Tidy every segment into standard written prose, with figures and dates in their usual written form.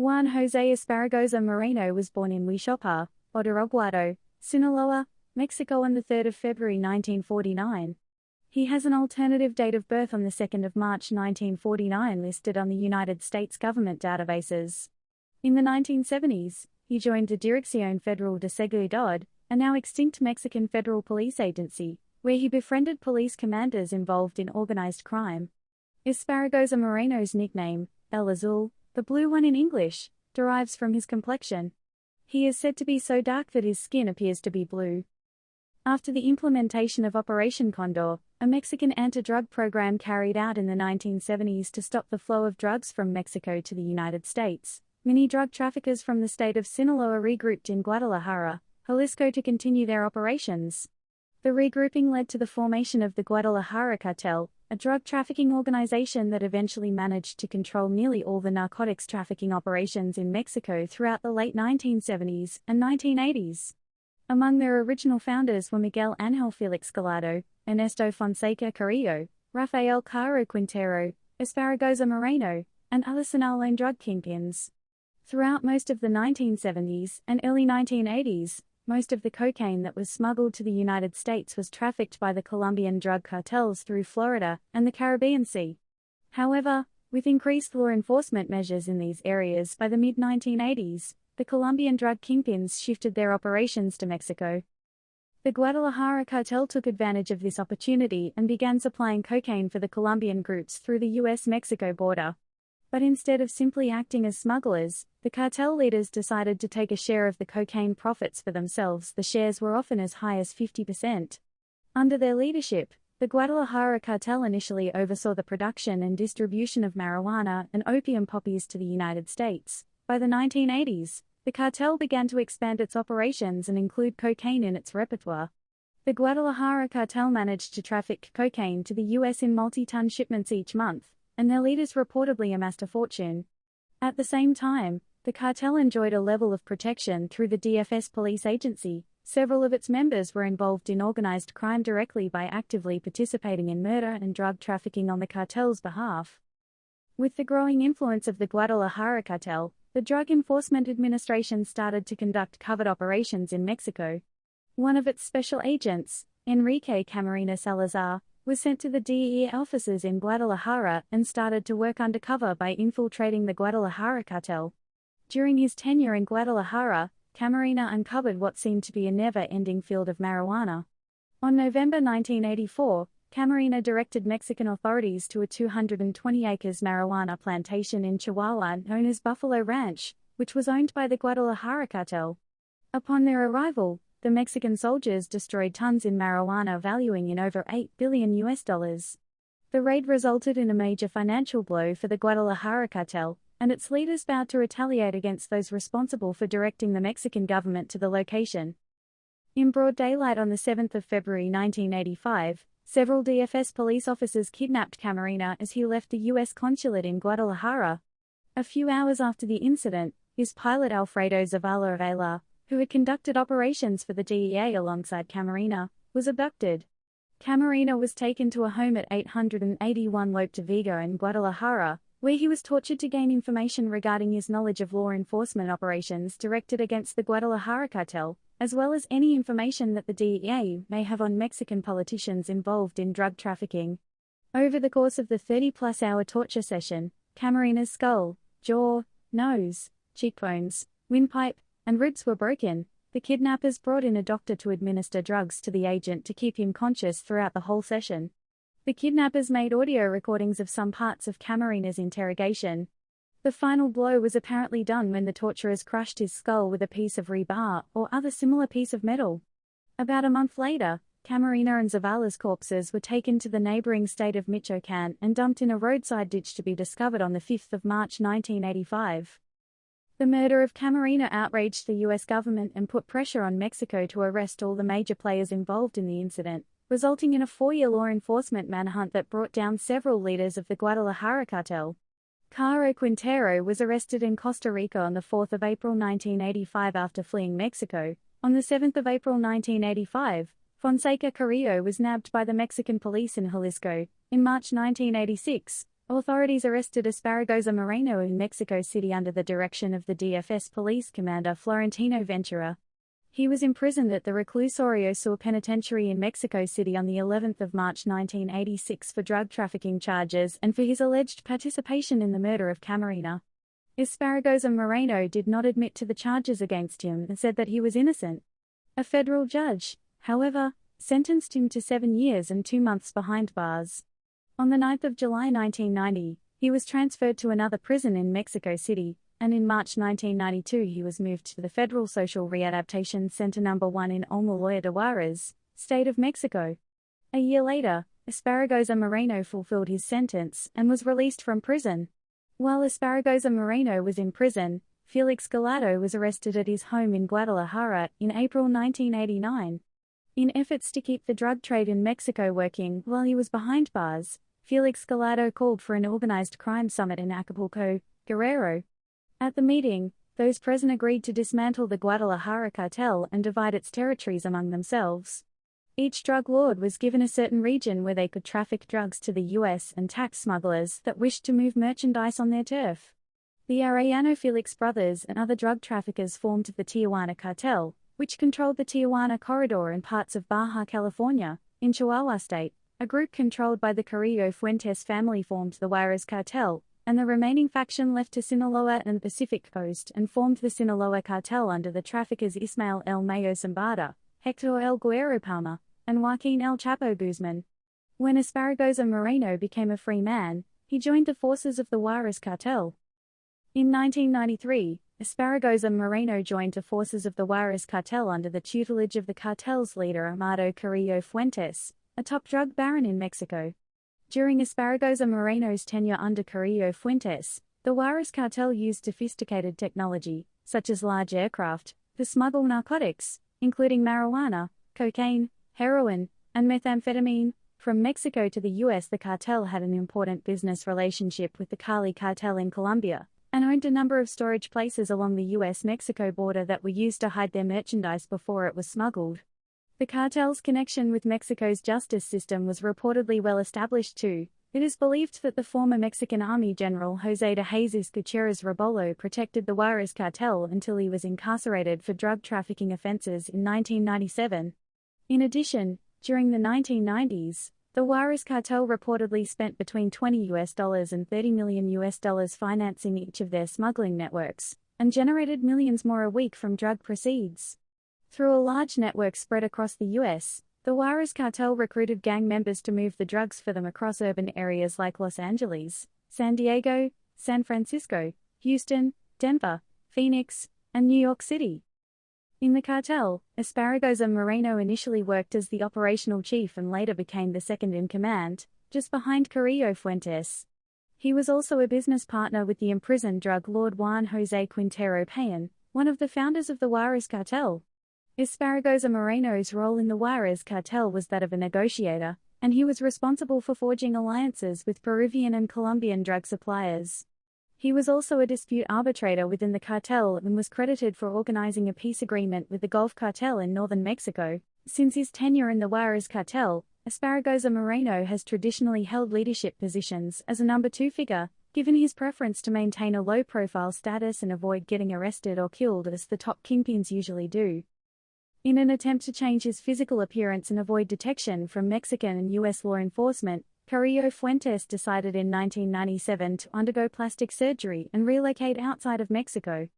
Juan José Esparragoza Moreno was born in Huixopa, Odoroguado, Sinaloa, Mexico on 3 February 1949. He has an alternative date of birth on 2 March 1949 listed on the United States government databases. In the 1970s, he joined the Dirección Federal de Seguridad, a now extinct Mexican federal police agency, where he befriended police commanders involved in organized crime. Esparragoza Moreno's nickname, El Azul, the blue one in English, derives from his complexion. He is said to be so dark that his skin appears to be blue. After the implementation of Operation Condor, a Mexican anti-drug program carried out in the 1970s to stop the flow of drugs from Mexico to the United States, many drug traffickers from the state of Sinaloa regrouped in Guadalajara, Jalisco to continue their operations. The regrouping led to the formation of the Guadalajara Cartel, a drug trafficking organization that eventually managed to control nearly all the narcotics trafficking operations in Mexico throughout the late 1970s and 1980s. Among their original founders were Miguel Ángel Félix Gallardo, Ernesto Fonseca Carrillo, Rafael Caro Quintero, Esparragoza Moreno, and other Sinaloan drug kingpins. Throughout most of the 1970s and early 1980s, most of the cocaine that was smuggled to the United States was trafficked by the Colombian drug cartels through Florida and the Caribbean Sea. However, with increased law enforcement measures in these areas by the mid-1980s, the Colombian drug kingpins shifted their operations to Mexico. The Guadalajara cartel took advantage of this opportunity and began supplying cocaine for the Colombian groups through the US-Mexico border. But instead of simply acting as smugglers, the cartel leaders decided to take a share of the cocaine profits for themselves. The shares were often as high as 50%. Under their leadership, the Guadalajara cartel initially oversaw the production and distribution of marijuana and opium poppies to the United States. By the 1980s, the cartel began to expand its operations and include cocaine in its repertoire. The Guadalajara cartel managed to traffic cocaine to the US in multi-ton shipments each month, and their leaders reportedly amassed a fortune. At the same time, the cartel enjoyed a level of protection through the DFS police agency. Several of its members were involved in organized crime directly by actively participating in murder and drug trafficking on the cartel's behalf. With the growing influence of the Guadalajara cartel, the Drug Enforcement Administration started to conduct covert operations in Mexico. One of its special agents, Enrique Camarena Salazar, was sent to the DEA offices in Guadalajara and started to work undercover by infiltrating the Guadalajara cartel. During his tenure in Guadalajara, Camarena uncovered what seemed to be a never-ending field of marijuana. On November 1984, Camarena directed Mexican authorities to a 220 acres marijuana plantation in Chihuahua known as Buffalo Ranch, which was owned by the Guadalajara cartel. Upon their arrival, the Mexican soldiers destroyed tons in marijuana valuing in over $8 billion. The raid resulted in a major financial blow for the Guadalajara cartel, and its leaders vowed to retaliate against those responsible for directing the Mexican government to the location. In broad daylight on 7 February 1985, several DFS police officers kidnapped Camarena as he left the U.S. consulate in Guadalajara. A few hours after the incident, his pilot Alfredo Zavala Vela, who had conducted operations for the DEA alongside Camarena, was abducted. Camarena was taken to a home at 881 Lope de Vega in Guadalajara, where he was tortured to gain information regarding his knowledge of law enforcement operations directed against the Guadalajara cartel, as well as any information that the DEA may have on Mexican politicians involved in drug trafficking. Over the course of the 30-plus-hour torture session, Camarena's skull, jaw, nose, cheekbones, windpipe, and ribs were broken. The kidnappers brought in a doctor to administer drugs to the agent to keep him conscious throughout the whole session. The kidnappers made audio recordings of some parts of Camarena's interrogation. The final blow was apparently done when the torturers crushed his skull with a piece of rebar or other similar piece of metal. About a month later, Camarena and Zavala's corpses were taken to the neighboring state of Michoacán and dumped in a roadside ditch to be discovered on 5 March 1985. The murder of Camarena outraged the U.S. government and put pressure on Mexico to arrest all the major players involved in the incident, resulting in a 4-year law enforcement manhunt that brought down several leaders of the Guadalajara cartel. Caro Quintero was arrested in Costa Rica on 4 April 1985 after fleeing Mexico. On 7 April 1985, Fonseca Carrillo was nabbed by the Mexican police in Jalisco. In March 1986, Authorities arrested Esparragoza Moreno in Mexico City under the direction of the DFS police commander Florentino Ventura. He was imprisoned at the Reclusorio Sur Penitentiary in Mexico City on the 11th of March 1986 for drug trafficking charges and for his alleged participation in the murder of Camarena. Esparragoza Moreno did not admit to the charges against him and said that he was innocent. A federal judge, however, sentenced him to 7 years and 2 months behind bars. On the 9th of July 1990, he was transferred to another prison in Mexico City, and in March 1992 he was moved to the Federal Social Readaptation Center No. 1 in Almoloya de Juarez, State of Mexico. A year later, Esparragoza Moreno fulfilled his sentence and was released from prison. While Esparragoza Moreno was in prison, Felix Gallardo was arrested at his home in Guadalajara in April 1989. In efforts to keep the drug trade in Mexico working while he was behind bars, Felix Gallardo called for an organized crime summit in Acapulco, Guerrero. At the meeting, those present agreed to dismantle the Guadalajara cartel and divide its territories among themselves. Each drug lord was given a certain region where they could traffic drugs to the US and tax smugglers that wished to move merchandise on their turf. The Arellano Felix brothers and other drug traffickers formed the Tijuana cartel, which controlled the Tijuana corridor and parts of Baja California, in Chihuahua State. A group controlled by the Carrillo Fuentes family formed the Juarez cartel, and the remaining faction left to Sinaloa and the Pacific coast and formed the Sinaloa cartel under the traffickers Ismael El Mayo Zambada, Hector El Guerrero Palma, and Joaquin El Chapo Guzman. When Esparragoza Moreno became a free man, he joined the forces of the Juarez cartel. In 1993, Esparragoza Moreno joined the forces of the Juarez cartel under the tutelage of the cartel's leader Amado Carrillo Fuentes, a top drug baron in Mexico. During Esparragoza Moreno's tenure under Carrillo Fuentes, the Juarez cartel used sophisticated technology, such as large aircraft, to smuggle narcotics, including marijuana, cocaine, heroin, and methamphetamine, from Mexico to the US. The cartel had an important business relationship with the Cali cartel in Colombia, and owned a number of storage places along the US-Mexico border that were used to hide their merchandise before it was smuggled. The cartel's connection with Mexico's justice system was reportedly well established too. It is believed that the former Mexican Army General José de Jesus Gutiérrez Rebolo protected the Juarez cartel until he was incarcerated for drug trafficking offenses in 1997. In addition, during the 1990s, the Juarez cartel reportedly spent between $20 and $30 million financing each of their smuggling networks, and generated millions more a week from drug proceeds. Through a large network spread across the US, the Juarez cartel recruited gang members to move the drugs for them across urban areas like Los Angeles, San Diego, San Francisco, Houston, Denver, Phoenix, and New York City. In the cartel, Esparragoza Moreno initially worked as the operational chief and later became the second in command, just behind Carrillo Fuentes. He was also a business partner with the imprisoned drug lord Juan José Quintero Payan, one of the founders of the Juarez cartel. Esparragoza Moreno's role in the Juarez cartel was that of a negotiator, and he was responsible for forging alliances with Peruvian and Colombian drug suppliers. He was also a dispute arbitrator within the cartel and was credited for organizing a peace agreement with the Gulf cartel in northern Mexico. Since his tenure in the Juarez cartel, Esparragoza Moreno has traditionally held leadership positions as a number 2 figure, given his preference to maintain a low-profile status and avoid getting arrested or killed as the top kingpins usually do. In an attempt to change his physical appearance and avoid detection from Mexican and US law enforcement, Carrillo Fuentes decided in 1997 to undergo plastic surgery and relocate outside of Mexico.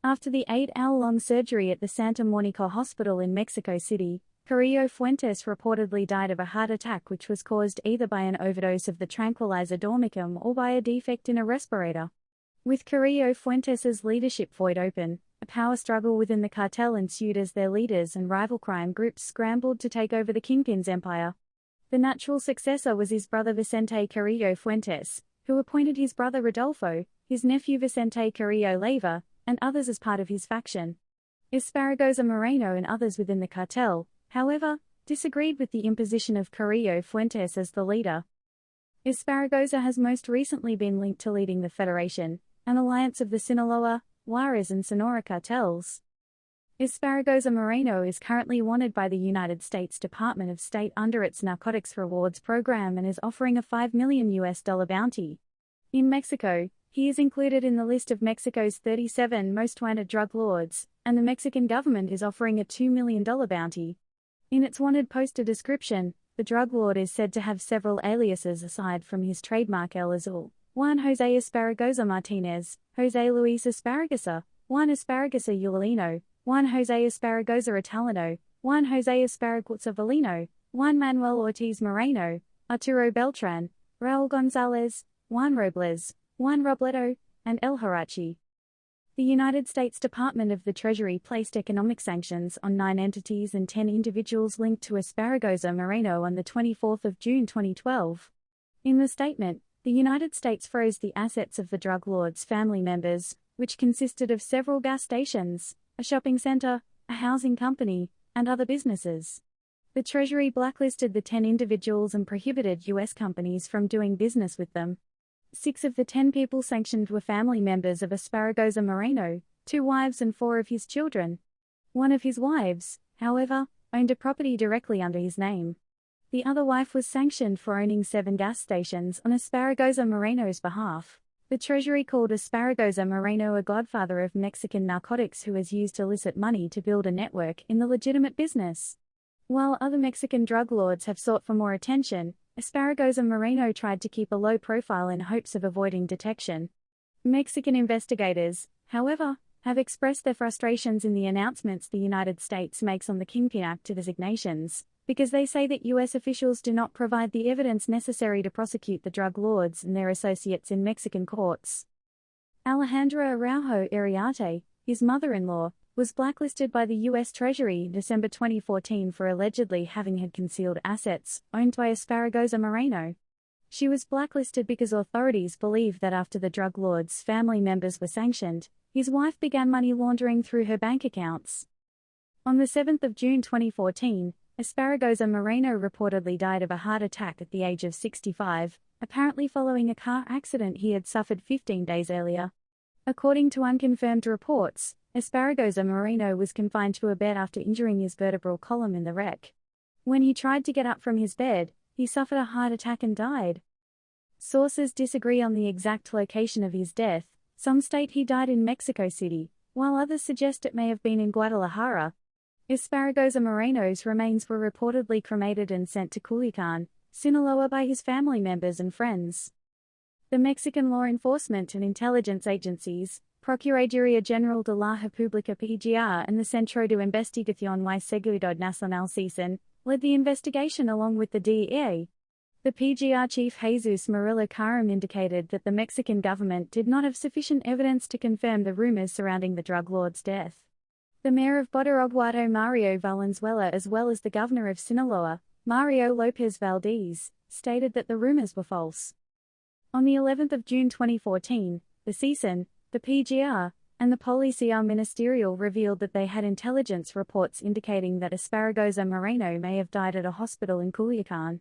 After the 8-hour-long surgery at the Santa Monica Hospital in Mexico City, Carrillo Fuentes reportedly died of a heart attack which was caused either by an overdose of the tranquilizer Dormicum or by a defect in a respirator. With Carrillo Fuentes' leadership void open, a power struggle within the cartel ensued as their leaders and rival crime groups scrambled to take over the kingpin's empire. The natural successor was his brother Vicente Carrillo Fuentes, who appointed his brother Rodolfo, his nephew Vicente Carrillo Leyva, and others as part of his faction. Esparragoza Moreno and others within the cartel, however, disagreed with the imposition of Carrillo Fuentes as the leader. Esparragoza has most recently been linked to leading the Federation, an alliance of the Sinaloa, Juarez and Sonora cartels. Esparragoza Moreno is currently wanted by the United States Department of State under its Narcotics Rewards program and is offering a $5 million bounty. In Mexico, he is included in the list of Mexico's 37 most wanted drug lords, and the Mexican government is offering a $2 million bounty. In its wanted poster description, the drug lord is said to have several aliases aside from his trademark El Azul: Juan José Esparragoza Martinez, José Luis Esparragoza, Juan Esparragoza Ulalino, Juan José Esparragoza Italiano, Juan José Esparragoza Valino, Juan Manuel Ortiz Moreno, Arturo Beltran, Raúl González, Juan Robles, Juan Robledo, and El Harachi. The United States Department of the Treasury placed economic sanctions on 9 entities and 10 individuals linked to Esparragoza Moreno on the 24th of June 2012. In the statement, the United States froze the assets of the drug lord's family members, which consisted of several gas stations, a shopping center, a housing company, and other businesses. The Treasury blacklisted the 10 individuals and prohibited U.S. companies from doing business with them. 6 of the 10 people sanctioned were family members of Esparragoza Moreno, 2 wives and 4 of his children. One of his wives, however, owned a property directly under his name. The other wife was sanctioned for owning 7 gas stations on Esparragoza Moreno's behalf. The Treasury called Esparragoza Moreno a godfather of Mexican narcotics who has used illicit money to build a network in the legitimate business. While other Mexican drug lords have sought for more attention, Esparragoza Moreno tried to keep a low profile in hopes of avoiding detection. Mexican investigators, however, have expressed their frustrations in the announcements the United States makes on the Kingpin Act designations, because they say that U.S. officials do not provide the evidence necessary to prosecute the drug lords and their associates in Mexican courts. Alejandra Araujo Iriarte, his mother-in-law, was blacklisted by the U.S. Treasury in December 2014 for allegedly having had concealed assets owned by Esparragoza Moreno. She was blacklisted because authorities believe that after the drug lord's family members were sanctioned, his wife began money laundering through her bank accounts. On the 7th of June 2014, Esparragoza Moreno reportedly died of a heart attack at the age of 65, apparently following a car accident he had suffered 15 days earlier. According to unconfirmed reports, Esparragoza Moreno was confined to a bed after injuring his vertebral column in the wreck. When he tried to get up from his bed, he suffered a heart attack and died. Sources disagree on the exact location of his death. Some state he died in Mexico City, while others suggest it may have been in Guadalajara. Esparragoza Moreno's remains were reportedly cremated and sent to Culiacan, Sinaloa by his family members and friends. The Mexican law enforcement and intelligence agencies, Procuraduría General de la República PGR and the Centro de Investigación y Seguridad Nacional CISN, led the investigation along with the DEA. The PGR chief Jesus Murillo Karam indicated that the Mexican government did not have sufficient evidence to confirm the rumors surrounding the drug lord's death. The mayor of Badiraguato, Mario Valenzuela, as well as the governor of Sinaloa, Mario Lopez Valdez, stated that the rumors were false. On the 11th of June 2014, the CISN, the PGR, and the Policía Ministerial revealed that they had intelligence reports indicating that Esparragoza Moreno may have died at a hospital in Culiacan.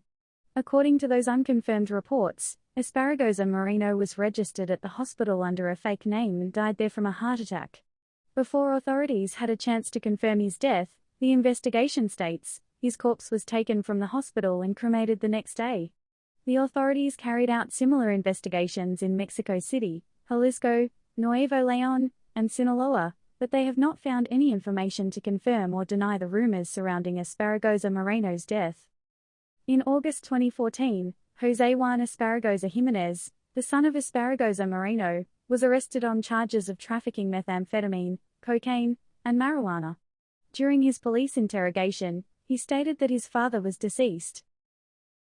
According to those unconfirmed reports, Esparragoza Moreno was registered at the hospital under a fake name and died there from a heart attack. Before authorities had a chance to confirm his death, the investigation states, his corpse was taken from the hospital and cremated the next day. The authorities carried out similar investigations in Mexico City, Jalisco, Nuevo León, and Sinaloa, but they have not found any information to confirm or deny the rumors surrounding Esparragoza Moreno's death. In August 2014, José Juan Esparragoza Jiménez, the son of Esparragoza Moreno, was arrested on charges of trafficking methamphetamine, cocaine, and marijuana. During his police interrogation, he stated that his father was deceased.